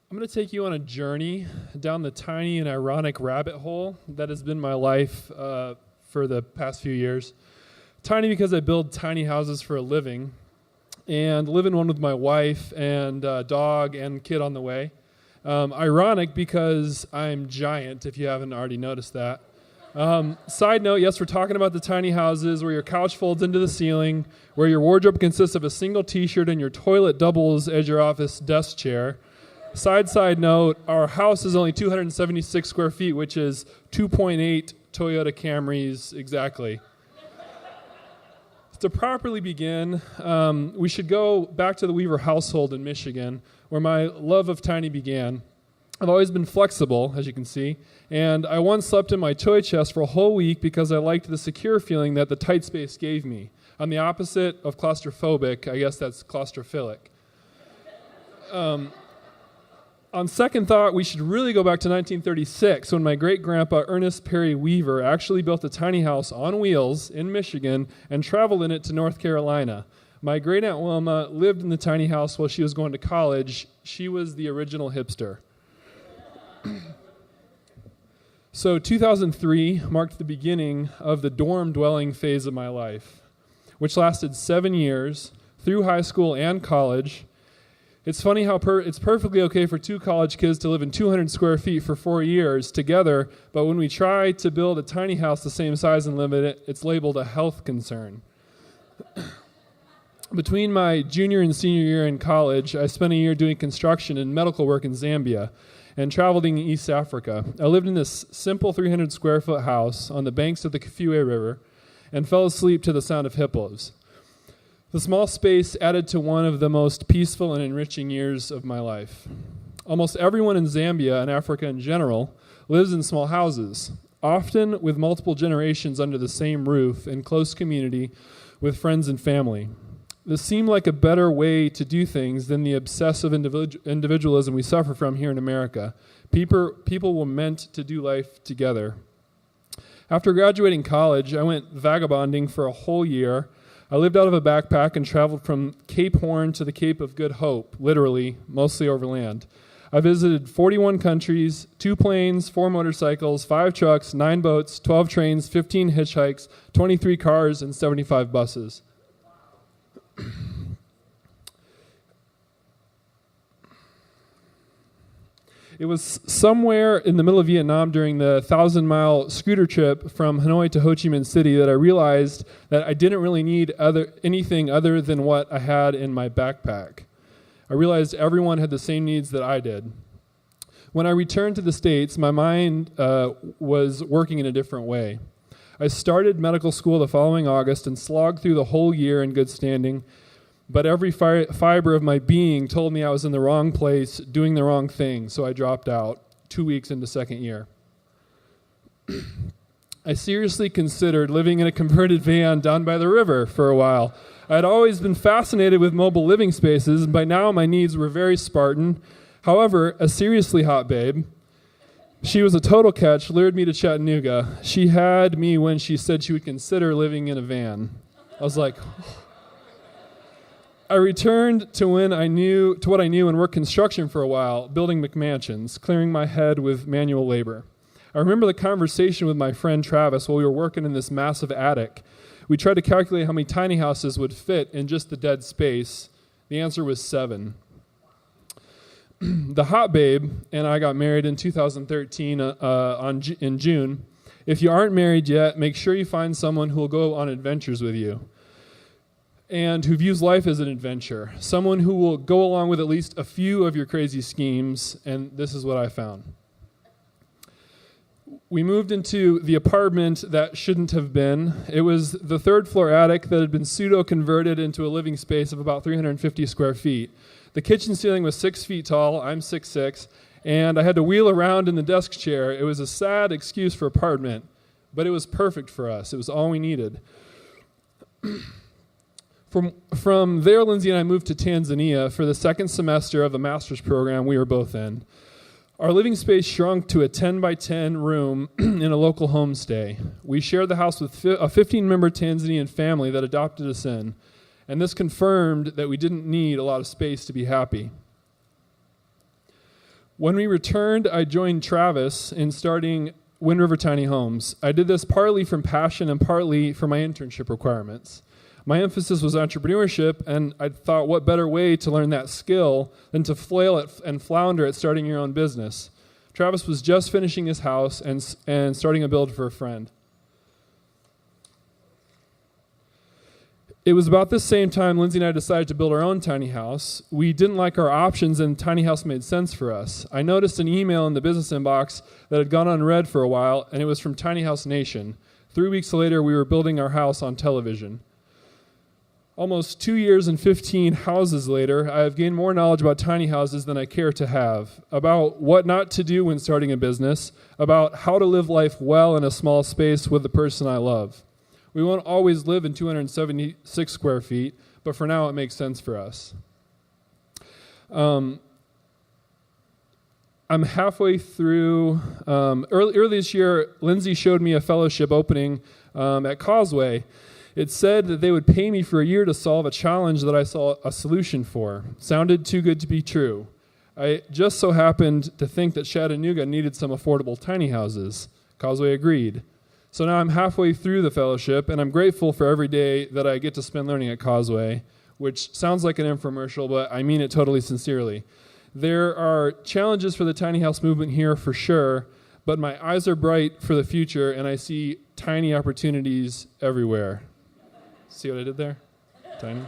I'm going to take you on a journey down the tiny and ironic rabbit hole that has been my life for the past few years. Tiny because I build tiny houses for a living and live in one with my wife and dog and kid on the way. Ironic because I'm giant, if you haven't already noticed that. Side note, yes, we're talking about the tiny houses where your couch folds into the ceiling, where your wardrobe consists of a single t-shirt and your toilet doubles as your office desk chair. Side note, our house is only 276 square feet, which is 2.8 Toyota Camrys exactly. To properly begin, we should go back to the Weaver household in Michigan, where my love of tiny began. I've always been flexible, as you can see, and I once slept in my toy chest for a whole week because I liked the secure feeling that the tight space gave me. I'm the opposite of claustrophobic. I guess that's claustrophilic. On second thought, we should really go back to 1936 when my great-grandpa Ernest Perry Weaver actually built a tiny house on wheels in Michigan and traveled in it to North Carolina. My great-aunt Wilma lived in the tiny house while she was going to college. She was the original hipster. So 2003 marked the beginning of the dorm dwelling phase of my life, which lasted 7 years through high school and college. It's funny how it's perfectly okay for two college kids to live in 200 square feet for 4 years together, but when we try to build a tiny house the same size and live in it, it's labeled a health concern. Between my junior and senior year in college, I spent a year doing construction and medical work in Zambia and traveling in East Africa. I lived in this simple 300 square foot house on the banks of the Kafue River and fell asleep to the sound of hippos. The small space added to one of the most peaceful and enriching years of my life. Almost everyone in Zambia and Africa in general lives in small houses, often with multiple generations under the same roof in close community with friends and family. This seemed like a better way to do things than the obsessive individualism we suffer from here in America. People were meant to do life together. After graduating college, I went vagabonding for a whole year. I lived out of a backpack and traveled from Cape Horn to the Cape of Good Hope, literally, mostly overland. I visited 41 countries, 2 planes, 4 motorcycles, 5 trucks, 9 boats, 12 trains, 15 hitchhikes, 23 cars, and 75 buses. It was somewhere in the middle of Vietnam during the 1,000-mile scooter trip from Hanoi to Ho Chi Minh City that I realized that I didn't really need anything other than what I had in my backpack. I realized everyone had the same needs that I did. When I returned to the States, my mind was working in a different way. I started medical school the following August and slogged through the whole year in good standing, but every fiber of my being told me I was in the wrong place, doing the wrong thing, so I dropped out 2 weeks into second year. I seriously considered living in a converted van down by the river for a while. I had always been fascinated with mobile living spaces, and by now my needs were very Spartan. However, a seriously hot babe, she was a total catch, lured me to Chattanooga. She had me when she said she would consider living in a van. I was like... I returned to what I knew and worked construction for a while, building McMansions, clearing my head with manual labor. I remember the conversation with my friend Travis while we were working in this massive attic. We tried to calculate how many tiny houses would fit in just the dead space. The answer was 7. The hot babe and I got married in 2013 in June. If you aren't married yet, make sure you find someone who will go on adventures with you and who views life as an adventure, someone who will go along with at least a few of your crazy schemes, and this is what I found. We moved into the apartment that shouldn't have been. It was the 3rd floor attic that had been pseudo-converted into a living space of about 350 square feet. The kitchen ceiling was 6 feet tall, I'm 6'6", and I had to wheel around in the desk chair. It was a sad excuse for apartment, but it was perfect for us. It was all we needed. From there, Lindsay and I moved to Tanzania for the 2nd semester of the master's program we were both in. Our living space shrunk to a 10 by 10 room in a local homestay. We shared the house with a 15-member Tanzanian family that adopted us in, and this confirmed that we didn't need a lot of space to be happy. When we returned, I joined Travis in starting Wind River Tiny Homes. I did this partly from passion and partly for my internship requirements. My emphasis was entrepreneurship, and I thought, what better way to learn that skill than to flail at and flounder at starting your own business? Travis was just finishing his house and starting a build for a friend. It was about this same time Lindsay and I decided to build our own tiny house. We didn't like our options, and tiny house made sense for us. I noticed an email in the business inbox that had gone unread for a while, and it was from Tiny House Nation. 3 weeks later, we were building our house on television. Almost 2 years and 15 houses later, I have gained more knowledge about tiny houses than I care to have, about what not to do when starting a business, about how to live life well in a small space with the person I love. We won't always live in 276 square feet, but for now it makes sense for us. I'm halfway through. Early this year, Lindsay showed me a fellowship opening at Causeway. It said that they would pay me for a year to solve a challenge that I saw a solution for. Sounded too good to be true. I just so happened to think that Chattanooga needed some affordable tiny houses. Causeway agreed. So now I'm halfway through the fellowship, and I'm grateful for every day that I get to spend learning at Causeway, which sounds like an infomercial, but I mean it totally sincerely. There are challenges for the tiny house movement here for sure, but my eyes are bright for the future, and I see tiny opportunities everywhere. See what I did there? Tiny.